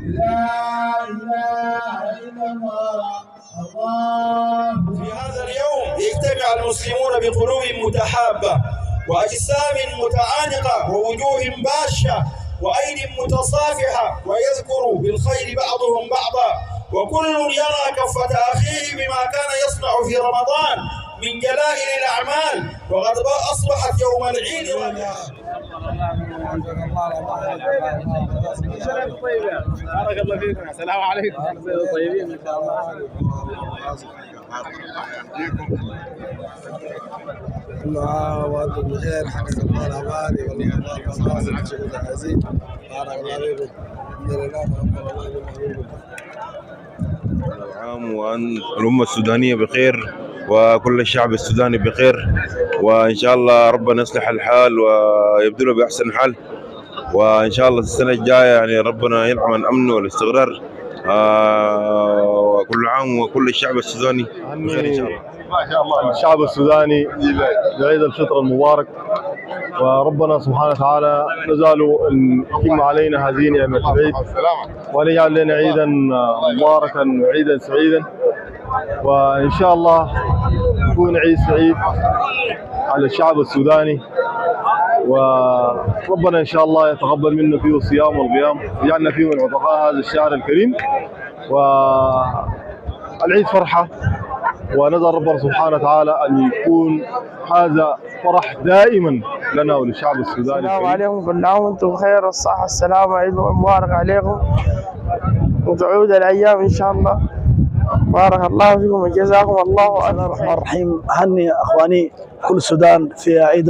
لا إله إلا الله. في هذا اليوم يجتمع المسلمون بقلوب متحابة وأجسام متعانقة ووجوه باشة وأيد متصافحة، ويذكر بالخير بعضهم بعضا، وكل يرى كفة أخيه بما كان يصنع في رمضان من جلائل الأعمال، وقد أصبحت يوم العيد بارك الله فيكم. السلام عليكم. طيبين ان شاء الله. كل عام وانتم بخير. حقق الله الاماني والله عزيز. بارك الله فيكم. الحمد لله تقبل الله منكم. كل عام وأنت الأمة السودانية بخير وكل الشعب السوداني بخير، وإن شاء الله ربنا يصلح الحال ويبدله بأحسن حال، وإن شاء الله السنة الجاية يعني ربنا ينعم الأمن والاستقرار. وكل عام وكل الشعب السوداني بخير إن شاء الله. ما شاء الله الشعب السوداني بعيد الفطر المبارك، وربنا سبحانه وتعالى نزال يتم علينا هذه نعمة العيد، وليجعل لنا عيدا مباركا وعيدا سعيدا، وإن شاء الله يكون عيد سعيد على الشعب السوداني، وربنا إن شاء الله يتقبل منا فيه الصيام والقيام ويجعلنا فيه من عتقاء هذا الشهر الكريم. والعيد فرحة، ونسأل ربنا سبحانه وتعالى أن يكون هذا فرح دائما لنا وللشعب السوداني. السلام عليكم، كل عام وانتم بخير والصحة والسلامة، عيد مبارك عليكم وتعود الأيام إن شاء الله. بارك الله فيكم وجزاكم الله. بسم الله الرحمن الرحيم. أهني أخواني كل السودان في عيد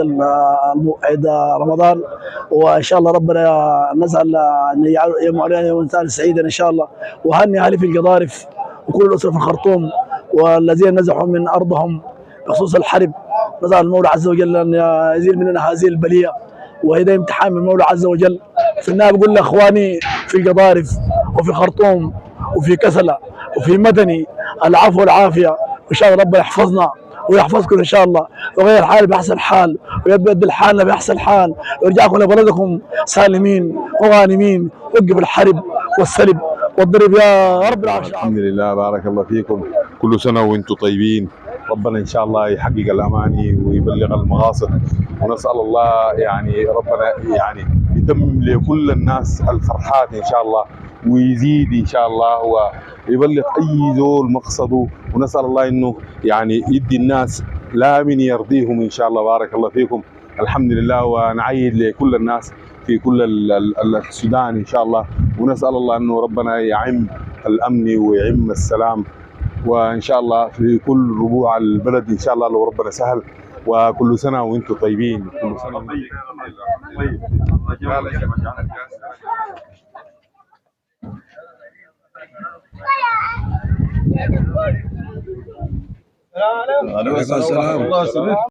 رمضان، وإن شاء الله ربنا نسأل أن يجعل علينا يوم ثاني سعيدا إن شاء الله. وأهني أهلي في القضارف وكل الأسرة في الخرطوم والذين نزحوا من أرضهم بخصوص الحرب. نسأل المولى عز وجل أن يزيل مننا هذه البلية، وهذا امتحان من المولى عز وجل. في النهاية بقول لإخواني في القضارف وفي الخرطوم وفي كسلة وفي مدني العفو والعافية، وإن شاء الله ربنا يحفظنا ويحفظكم إن شاء الله، ويغير حالي بأحسن حال ويبدل حالنا بأحسن حال، ويرجعكم لبلدكم سالمين وغانمين، وقف الحرب والسلب والضرب يا رب العالمين. الحمد لله. بارك الله فيكم. كل سنة وانتم طيبين. ربنا إن شاء الله يحقق الأماني ويبلغ المقاصد، ونسأل الله يعني ربنا يعني يتمم لكل الناس الفرحات إن شاء الله، ويزيد إن شاء الله ويبلغ أي ذول مقصده، ونسأل الله إنه يعني يدي الناس لا من يرضيهم إن شاء الله. بارك الله فيكم. الحمد لله، ونعيد لكل الناس في كل السودان إن شاء الله، ونسأل الله إنه ربنا يعم الأمن ويعم السلام، وإن شاء الله في كل ربوع البلد إن شاء الله لو ربنا سهل. وكل سنة وأنتم طيبين. كل سنة وأنتم عليكم السلام.